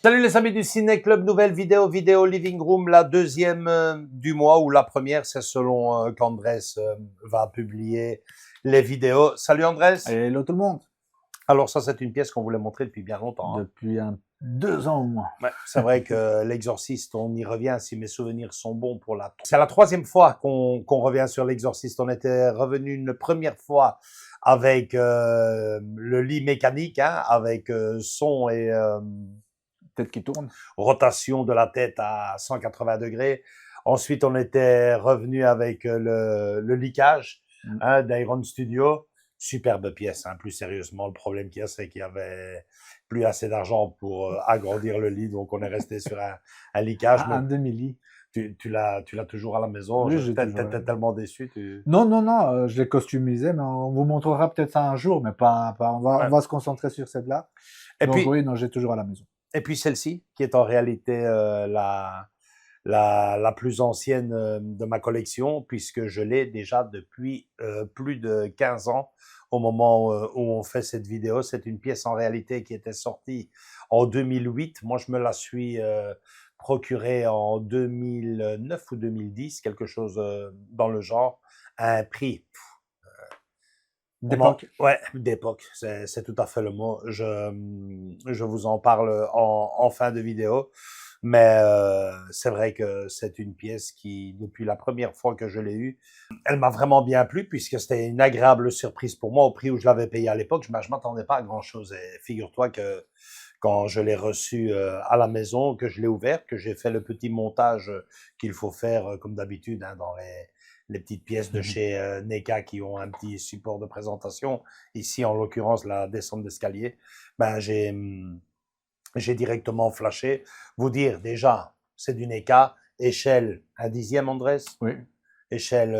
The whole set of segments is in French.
Salut les amis du Ciné Club, nouvelle vidéo Living Room, la deuxième du mois ou la première, c'est selon qu'Andrés va publier les vidéos. Salut Andrés. Hello tout le monde. Alors ça c'est une pièce qu'on voulait montrer depuis bien longtemps. Depuis 2 ans au moins. Ouais, c'est vrai que L'Exorciste, on y revient si mes souvenirs sont bons pour la... C'est la troisième fois qu'on revient sur L'Exorciste. On était revenu une première fois avec le lit mécanique, hein, avec son et... Tête qui tourne. rotation de la tête à 180 degrés. Ensuite, on était revenu avec le leakage d'Iron Studio. Superbe pièce, hein. Plus sérieusement, le problème qu'il y a, c'est qu'il y avait plus assez d'argent pour agrandir le lit, donc on est resté sur un leakage. Un demi-lit. Tu l'as toujours à la maison. Oui, T'es tellement déçu. Non, je l'ai customisé, mais on vous montrera peut-être ça un jour, mais on va se concentrer sur celle-là. Et donc puis, oui, non, j'ai toujours à la maison. Et puis celle-ci, qui est en réalité la plus ancienne de ma collection, puisque je l'ai déjà depuis plus de 15 ans au moment où on fait cette vidéo. C'est une pièce en réalité qui était sortie en 2008. Moi, je me la suis procurée en 2009 ou 2010, quelque chose dans le genre, à un prix. D'époque. Ouais, d'époque, c'est tout à fait le mot. Je vous en parle en fin de vidéo, mais c'est vrai que c'est une pièce qui, depuis la première fois que je l'ai eue, elle m'a vraiment bien plu puisque c'était une agréable surprise pour moi au prix où je l'avais payé à l'époque. Je m'attendais pas à grand-chose et figure-toi que quand je l'ai reçu à la maison, que je l'ai ouvert, que j'ai fait le petit montage qu'il faut faire comme d'habitude hein, dans les petites pièces de chez NECA qui ont un petit support de présentation. Ici, en l'occurrence, la descente d'escalier. Ben, j'ai directement flashé. Vous dire, déjà, c'est du NECA. Échelle 1/10, Andrés. Oui. Échelle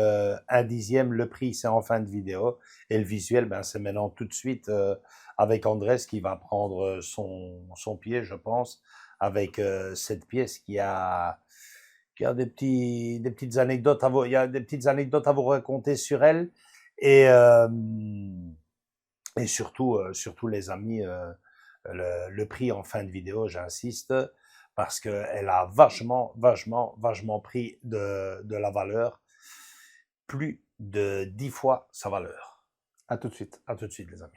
1/10, le prix, c'est en fin de vidéo. Et le visuel, ben, c'est maintenant tout de suite avec Andrés qui va prendre son pied, je pense, avec cette pièce qui a des petites anecdotes à vous, il y a des petites anecdotes à vous raconter sur elle et surtout les amis le prix en fin de vidéo, j'insiste parce que elle a vachement pris de la valeur, plus de 10 fois sa valeur. À tout de suite. À tout de suite les amis.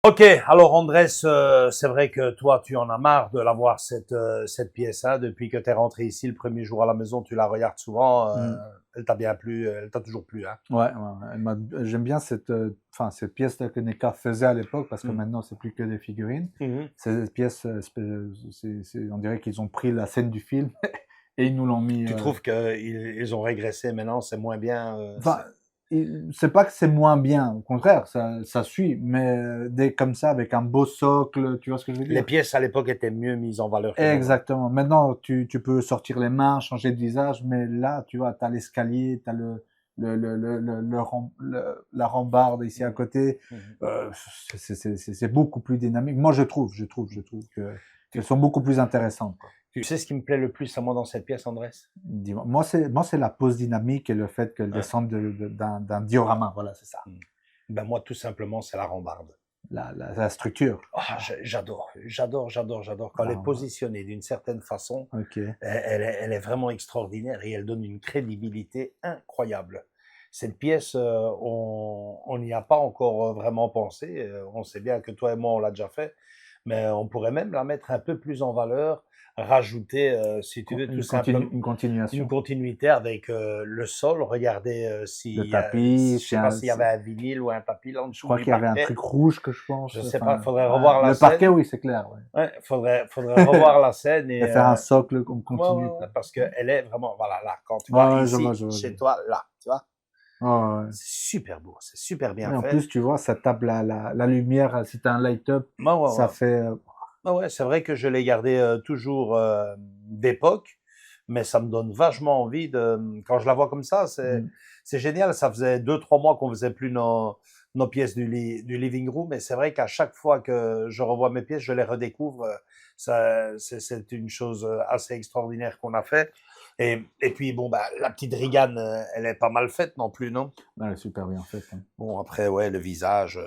Ok, alors Andrés, c'est vrai que toi, tu en as marre de l'avoir cette pièce, hein, depuis que tu es rentré ici le premier jour à la maison, tu la regardes souvent, elle t'a bien plu, elle t'a toujours plu, hein. Ouais. J'aime bien cette pièce que NECA faisait à l'époque, parce que maintenant, c'est plus que des figurines. Cette pièce, on dirait qu'ils ont pris la scène du film et ils nous l'ont mis... Tu trouves qu'ils ont régressé maintenant, c'est moins bien Enfin, c'est pas que c'est moins bien, au contraire, ça suit, mais comme ça, avec un beau socle, tu vois ce que je veux Les dire? pièces à l'époque étaient mieux mises en valeur que maintenant. Exactement. Maintenant, tu peux sortir les mains, changer de visage, mais là, tu vois, t'as l'escalier, t'as la rambarde ici à côté. Mhm. C'est beaucoup plus dynamique. Moi, je trouve qu'elles sont beaucoup plus intéressantes, quoi. Tu sais ce qui me plaît le plus à moi dans cette pièce, Andrés? Dis-moi. Moi, c'est la pose dynamique et le fait qu'elle Hein? descende d'un diorama. Voilà, c'est ça. Mm. Ben moi, tout simplement, c'est la rambarde. La structure. Ah, j'adore, j'adore, j'adore, j'adore. Quand La elle est rambarde. positionnée d'une certaine façon, Ok. elle est vraiment extraordinaire et elle donne une crédibilité incroyable. Cette pièce, on n'y a pas encore vraiment pensé. On sait bien que toi et moi, on l'a déjà fait, mais on pourrait même la mettre un peu plus en valeur, rajouter, si tu veux, tout simplement Une une continuation. continuité avec le sol. Regardez Le si, tapis, je sais pas s'il y avait un vinyle ou un tapis là en je dessous crois du qu'il y avait un parquet. truc rouge que je Je pense. sais pas, Enfin, faudrait ouais. revoir la Le parquet, scène. oui, c'est clair. Ouais. Ouais, faudrait revoir la scène Et et faire un socle comme ouais, ouais, continu, ouais, quoi. parce que elle est vraiment, voilà, là, quand tu Ouais, vois ouais, je vois, ici, je vois, je chez vois. toi, là, tu vois, Ouais, ouais, ouais. c'est super beau, c'est super bien Et en fait. plus, tu vois, ça tape la lumière. Si t'as un light-up, Ouais, ouais, ça ouais. fait. Ouais, ouais, c'est vrai que je l'ai gardé toujours d'époque, mais ça me donne vachement envie de, quand je la vois comme ça, Mm. c'est génial. Ça faisait 2, 3 mois qu'on faisait plus nos pièces du living room, et c'est vrai qu'à chaque fois que je revois mes pièces, je les redécouvre. C'est une chose assez extraordinaire qu'on a fait. Et puis, bon, bah, la petite Rigane, elle est pas mal faite non plus, non? Elle est super bien faite, hein. Bon, après, ouais, le visage,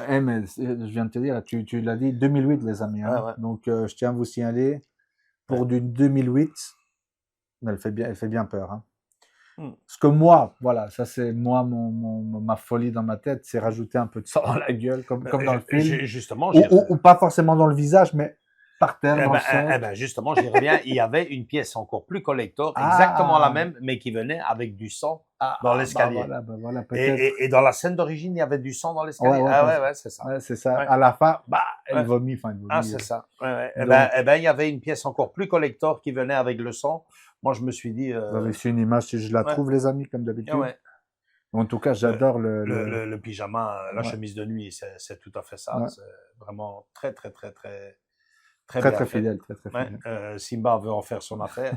Mais je viens de te dire, tu l'as dit, 2008, les amis, ouais, hein. ouais. Donc, je tiens à vous signaler, Ouais. pour du 2008, elle fait bien peur, hein. Hmm. Parce que moi, voilà, ça c'est moi, ma folie dans ma tête, c'est Hmm. rajouter un peu de sang dans la gueule, comme dans le film. Justement, Ou pas forcément dans le visage, mais par terre, eh dans le ben, sol. justement, j'y reviens. Il y avait une pièce encore plus collector, exactement la Ah, même, mais qui venait avec du sang dans ah, l'escalier. bah voilà, peut-être. Et dans la scène d'origine, il y avait du sang dans Ouais, l'escalier. ouais, Ah ouais, ouais, c'est ça. ouais, c'est ça. Ouais, À la fin, bah, ouais. elle Ah, vomit. c'est ça. Ouais, ouais. Donc, Il y avait une pièce encore plus collector qui venait avec le sang. Moi, je me suis dit, vous avez su une image, si je la ouais, trouve, les amis, comme ouais, d'habitude. ouais. En tout cas, Le, j'adore le pyjama, la ouais, chemise de nuit, c'est tout à fait ça. ouais. C'est vraiment très, très, très, très, très Très, bien très fait. fidèle, très, très Ouais, fidèle. Simba veut en faire son affaire.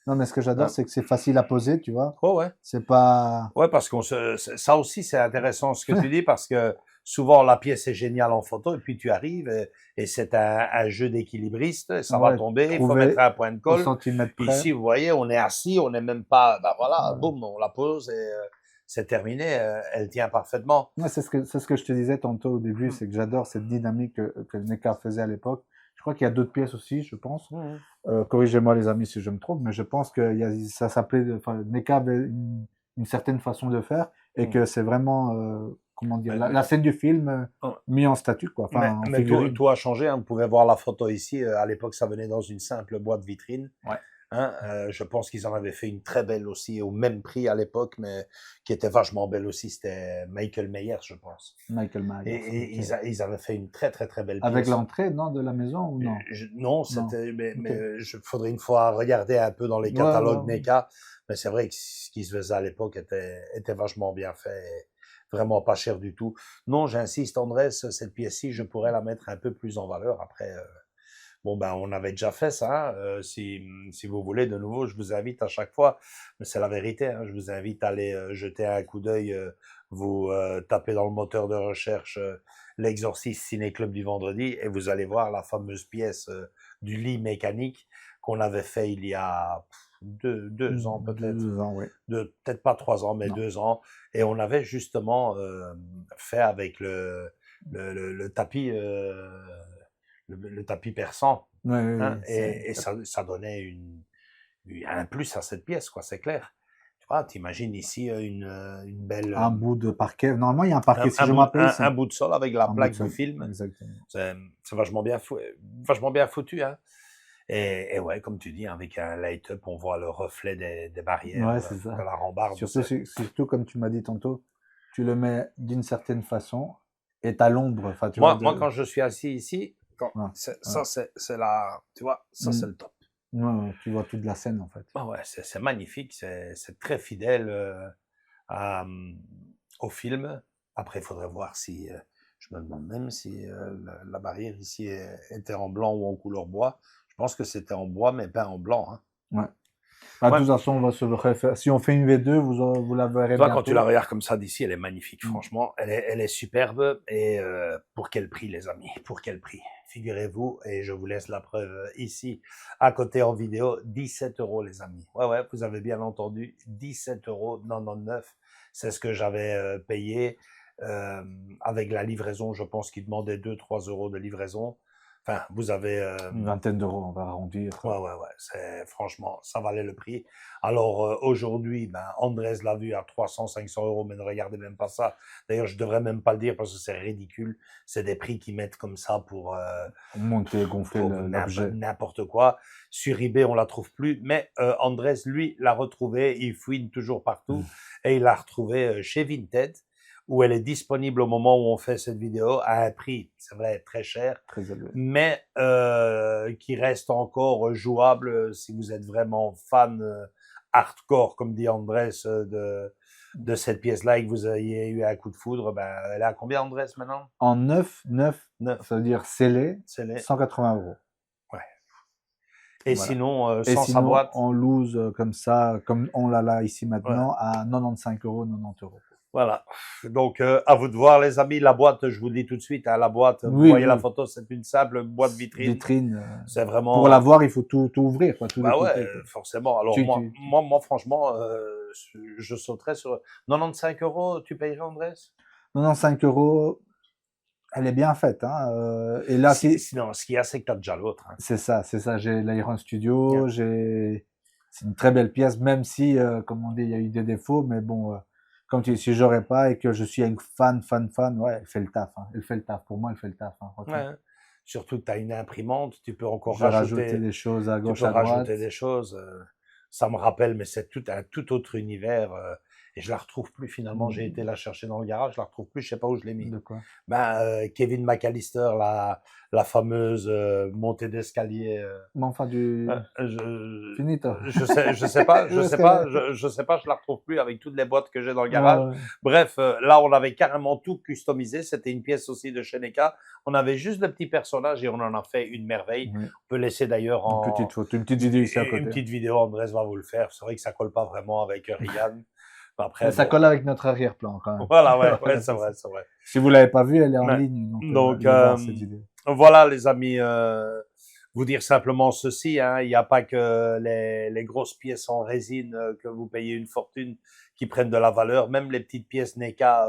Non, mais ce que j'adore, Hein. c'est que c'est facile à poser, tu vois. Oh, ouais. C'est pas. Ouais, parce ça aussi, c'est intéressant ce que tu dis, parce que souvent la pièce est géniale en photo, et puis tu arrives, et c'est un jeu d'équilibriste, ça va Ouais, tomber, il faut mettre trouver un point de au colle. centimètre près. Ici, vous voyez, on est assis, on n'est même pas, ben voilà, Ouais. boum, on la pose, et c'est terminé, elle tient parfaitement. Ouais, c'est ce que je te disais tantôt au début, Mm. c'est que j'adore cette dynamique que NECA faisait à l'époque. Je crois qu'il y a d'autres pièces aussi, je pense. Mm. Corrigez-moi les amis si je me trompe, mais je pense que ça s'appelait, enfin, NECA avait une certaine façon de faire et Mm. que c'est vraiment, comment dire, Mais, la scène du film oh, mis en statue, quoi, enfin en mais tout, figurine. tout a changé, hein. Vous pouvez voir la photo ici. À l'époque, ça venait dans une simple boîte vitrine. Ouais. Hein, je pense qu'ils en avaient fait une très belle aussi, au même prix à l'époque, mais qui était vachement belle aussi. C'était Michael Myers, je pense. Michael Myers, ok. Ils avaient fait une très, très, très belle Avec pièce. l'entrée, non, de la maison ou non? Non, Non. c'était, Ok. mais faudrait une fois regarder un peu dans les Ouais, catalogues ouais, NECA. Mais c'est vrai que ce qui se faisait à l'époque était vachement bien fait. Et vraiment pas cher du tout. Non, j'insiste, Andrés, cette pièce-ci, je pourrais la mettre un peu plus en valeur. Après, bon, ben, on avait déjà fait ça. Hein. Si vous voulez, de nouveau, je vous invite à chaque fois, mais c'est la vérité, hein, je vous invite à aller jeter un coup d'œil, vous tapez dans le moteur de recherche l'exorciste ciné-club du vendredi, et vous allez voir la fameuse pièce du lit mécanique qu'on avait fait il y a 2 ans peut-être, 2 ans, oui. peut-être pas 3 ans, mais Non. 2 ans, et on avait justement fait avec le tapis, le tapis persan. Ouais, oui, Hein, oui, et ça donnait un plus à cette pièce, quoi, c'est clair. Tu vois, t'imagines ici une belle, un bout de parquet. Normalement, il y a un parquet, si je me rappelle, c'est un bout de sol avec la un bout de plaque du sol. film. Exactement. C'est vachement bien foutu, hein. Et ouais, comme tu dis, avec un light-up, on voit le reflet des barrières Ouais, c'est de ça. la rambarde. Surtout, comme tu m'as dit tantôt, tu le mets d'une certaine façon et t'as l'ombre, enfin, tu vois, Moi, quand je suis assis ici, ouais, ouais. ça, c'est la, tu vois, ça, c'est Mm. le top. Ouais, ouais, tu vois toute la scène, en fait. Ah ouais, c'est magnifique, c'est très fidèle à, au film. Après, il faudrait voir si, je me demande même si la barrière ici était en blanc ou en couleur bois. Je pense que c'était en bois, mais pas en blanc. Hein. Ouais. Bah, de Ouais. toute façon, on va se refaire. Si on fait une V2, vous la verrez Toi, quand tu la bientôt. regardes comme ça d'ici, elle est magnifique, Mm. franchement. Elle est superbe. Et pour quel prix, les amis? Pour quel prix? Figurez-vous, et je vous laisse la preuve ici, à côté en vidéo, 17 €, les amis. Ouais, vous avez bien entendu, 17,99 €. C'est ce que j'avais payé. Avec la livraison, je pense qu'ils demandaient 2-3 € de livraison. Enfin, vous avez... Une vingtaine d'euros, on va arrondir. Ouais. C'est, franchement, ça valait le prix. Alors, aujourd'hui, ben, Andrés l'a vu à 300-500 €, mais ne regardez même pas ça. D'ailleurs, je devrais même pas le dire parce que c'est ridicule. C'est des prix qu'ils mettent comme ça pour Monter, gonfler l'objet. n'importe quoi. Sur eBay, on la trouve plus. Mais Andrés, lui, l'a retrouvée. Il fouine toujours partout. Et il l'a retrouvée chez Vinted, où elle est disponible au moment où on fait cette vidéo à un prix, c'est vrai, très cher, Très élevé. mais qui reste encore jouable si vous êtes vraiment fan hardcore, comme dit Andrés, de cette pièce-là et que vous ayez eu un coup de foudre. Ben, elle est à combien, Andrés, maintenant? En 9, ça veut dire scellé, C'est les... 180 €. Ouais. Et Voilà. sinon, Et sans sa sinon, boîte, on loose comme ça, comme on l'a là ici ouais. maintenant, à 95 €, 90 €. Voilà. Donc, à vous de voir, les amis. La boîte, je vous le dis tout de suite, hein, la boîte, vous Oui, voyez la oui. photo, c'est une simple boîte vitrine. Vitrine. C'est vraiment... Pour la voir, il faut tout ouvrir, quoi, tous les Bah côtés. ouais, forcément. Alors, moi, franchement, je sauterais sur 95 €. Tu payerais, Andrés? 95 €, elle est bien faite. Hein. Et là, Sinon, ce qu'il y a, c'est que tu as déjà l'autre. Hein. c'est ça. J'ai l'Iron Studio, c'est une très belle pièce, même si, comme on dit, il y a eu des défauts, mais bon, comme tu dis, si j'aurais pas et que je suis un fan, ouais, elle fait le taf. Hein. Elle fait le taf. Pour moi, elle fait le taf. Hein, Ouais. Surtout que tu as une imprimante, tu peux encore rajouter des choses à gauche, à droite. rajouter des choses. Ça me rappelle, mais c'est un tout autre univers. Et je la retrouve plus finalement. J'ai été la chercher dans le garage, je la retrouve plus. Je sais pas où je l'ai mis. De quoi? Ben, Kevin McAllister, la fameuse montée d'escalier. Mais enfin, finito. Je sais pas, je la retrouve plus avec toutes les boîtes que j'ai dans le garage. Ouais. Bref, là, on avait carrément tout customisé. C'était une pièce aussi de chez NECA. On avait juste le petit personnage et on en a fait une merveille. Oui. On peut laisser d'ailleurs une petite photo, une petite vidéo ici à côté. Une petite vidéo, Andrés va vous le faire. C'est vrai que ça colle pas vraiment avec Rian. Après, mais ça colle avec notre arrière-plan quand même. Voilà, ouais, c'est vrai. Si vous l'avez pas vu, elle est en ligne. Donc voir cette vidéo. Voilà, les amis. Vous dire simplement ceci, hein, il n'y a pas que les grosses pièces en résine que vous payez une fortune qui prennent de la valeur. Même les petites pièces NECA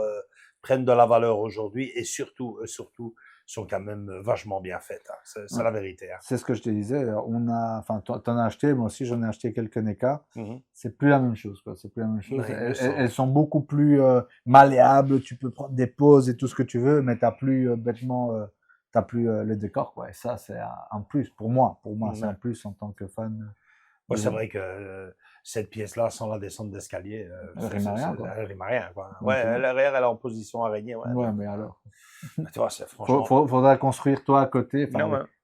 prennent de la valeur aujourd'hui et surtout sont quand même vachement bien faites. Hein. C'est la vérité. Hein. C'est ce que je te disais. T'en as acheté, moi aussi j'en ai acheté quelques NECA. C'est plus la même chose, quoi. C'est plus la même chose. Elles sont beaucoup plus malléables. Tu peux prendre des pauses et tout ce que tu veux, mais t'as plus bêtement. T'as plus le décor, quoi. Et ça, c'est un plus pour moi. C'est un plus en tant que fan. Ouais, c'est vrai que cette pièce-là, sans la descente d'escalier, elle rime à rien, quoi. Elle rime à rien, quoi. Ouais, l'arrière, elle est en position araignée. Ouais, mais alors. Tu vois, c'est franchement. Faudra construire toi à côté,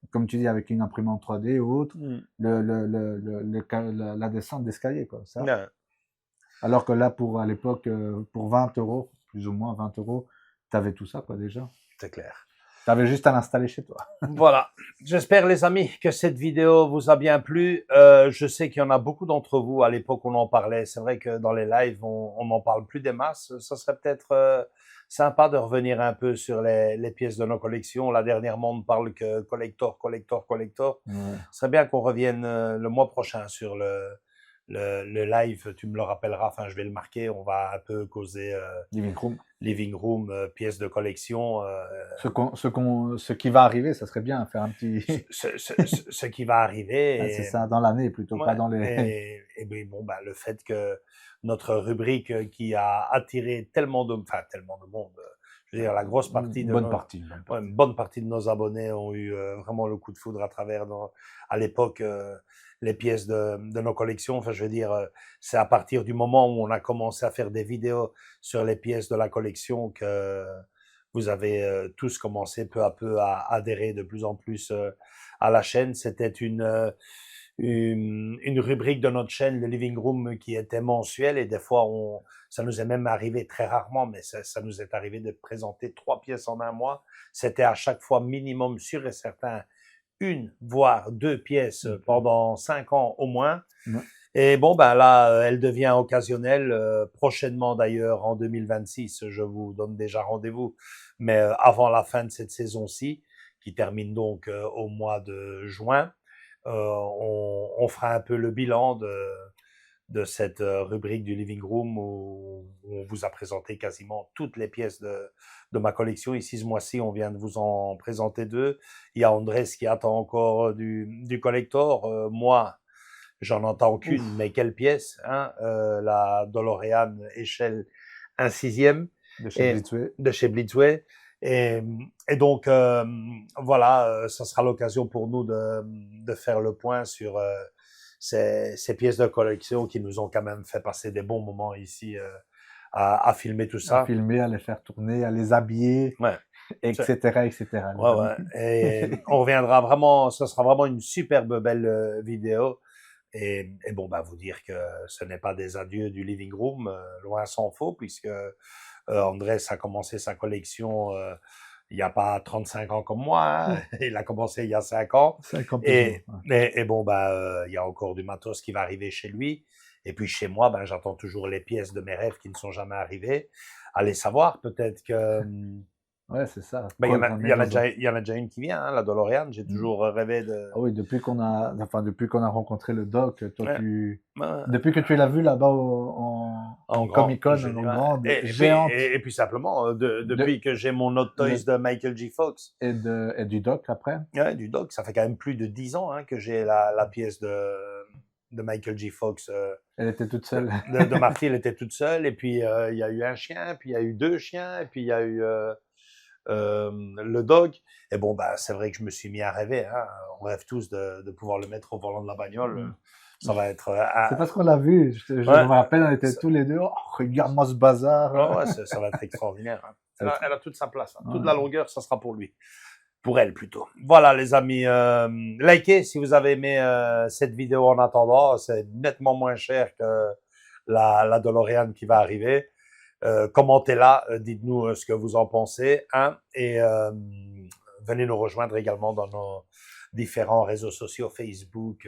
comme tu dis, avec une imprimante 3D ou autre, la descente d'escalier, quoi. Ça. Ouais. Alors que là, à l'époque, pour 20 €, plus ou moins 20 €, t'avais tout ça, quoi, déjà. C'est clair. T'avais juste à l'installer chez toi. Voilà. J'espère, les amis, que cette vidéo vous a bien plu. Je sais qu'il y en a beaucoup d'entre vous. À l'époque, on en parlait. C'est vrai que dans les lives, on n'en parle plus des masses. Ça serait peut-être sympa de revenir un peu sur les pièces de nos collections. Là, dernièrement, on ne parle que collector. Ouais. Ce serait bien qu'on revienne le mois prochain sur le live. Tu me le rappelleras. Enfin, je vais le marquer. On va un peu causer Living Room, pièces de collection. Ce qui va arriver, ça serait bien, faire un petit... ce qui va arriver. C'est ça, dans l'année plutôt, pas dans les... Et bon, ben, le fait que notre rubrique qui a attiré tellement de monde, je veux dire, la grosse partie une bonne partie de nos abonnés ont eu vraiment le coup de foudre à travers, à l'époque, les pièces de nos collections. Enfin, je veux dire, c'est à partir du moment où on a commencé à faire des vidéos sur les pièces de la collection que vous avez tous commencé peu à peu à adhérer de plus en plus à la chaîne. C'était une rubrique de notre chaîne, le Living Room, qui était mensuelle, et des fois, ça nous est même arrivé très rarement, mais ça nous est arrivé de présenter 3 pièces en un mois. C'était à chaque fois minimum, sûr et certain, 1 voire 2 pièces pendant 5 ans au moins. Ouais. Et bon, ben là, elle devient occasionnelle, prochainement d'ailleurs en 2026, je vous donne déjà rendez-vous, mais avant la fin de cette saison-ci, qui termine donc au mois de juin, on fera un peu le bilan de cette rubrique du Living Room où on vous a présenté quasiment toutes les pièces de ma collection. Ici, ce mois-ci, on vient de vous en présenter 2. Il y a Andrés qui attend encore du collector. Moi, j'en entends qu'une, mais quelle pièce, hein, la DeLorean échelle 1/6 de chez Blitzway. De chez Blitzway. Et donc, voilà, ça sera l'occasion pour nous de faire le point sur ces pièces de collection qui nous ont quand même fait passer des bons moments ici à filmer tout ça. À filmer, à les faire tourner, à les habiller. Ouais. Etc., etc. Ouais, ouais. Et on reviendra vraiment, ce sera vraiment une superbe belle vidéo. Et bon, bah, vous dire que ce n'est pas des adieux du Living Room, loin s'en faut, puisque Andrés a commencé sa collection il n'y a pas 35 ans comme moi, hein. Il a commencé il y a 5 ans. 5 ans Et bon, bah, il y a encore du matos qui va arriver chez lui. Et puis chez moi, ben, j'attends toujours les pièces de mes rêves qui ne sont jamais arrivées. Allez savoir, peut-être que... Ouais, c'est ça. Ben, il y en a déjà une qui vient, hein, la DeLorean. J'ai toujours rêvé de... Ah oui, depuis qu'on a rencontré le doc, toi, depuis que tu l'as vu là-bas en Comic-Con, en grande, géante. Et puis simplement, depuis que j'ai mon Hot Toys de Michael J. Fox. Et du doc après. Ouais, du doc. Ça fait quand même plus de 10 ans, hein, que j'ai la pièce de Michael J. Fox. Elle était toute seule. de Marty, elle était toute seule. Et puis, il y a eu un chien, puis il y a eu 2 chiens, et puis il y a eu... le dog. Et bon, bah, c'est vrai que je me suis mis à rêver, hein. On rêve tous de pouvoir le mettre au volant de la bagnole. Ça va être... c'est parce qu'on l'a vu. Je me rappelle, on était tous les deux. Oh, regarde-moi ce bazar. Ouais, ça va être extraordinaire. Hein. Elle a toute sa place. Hein. Toute la longueur, ça sera pour lui. Pour elle, plutôt. Voilà, les amis. Likez si vous avez aimé cette vidéo en attendant. C'est nettement moins cher que la DeLorean qui va arriver. Commentez-la, dites-nous ce que vous en pensez, hein, et venez nous rejoindre également dans nos différents réseaux sociaux, Facebook,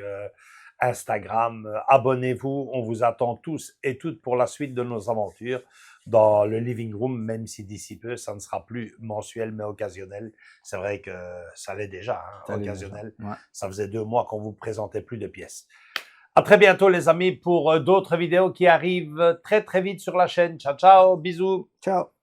Instagram. Abonnez-vous, on vous attend tous et toutes pour la suite de nos aventures dans le Living Room, même si d'ici peu, ça ne sera plus mensuel, mais occasionnel. C'est vrai que ça l'est déjà, hein, occasionnel. Ouais. Ça faisait 2 mois qu'on vous présentait plus de pièces. À très bientôt, les amis, pour d'autres vidéos qui arrivent très, très vite sur la chaîne. Ciao, ciao, bisous. Ciao.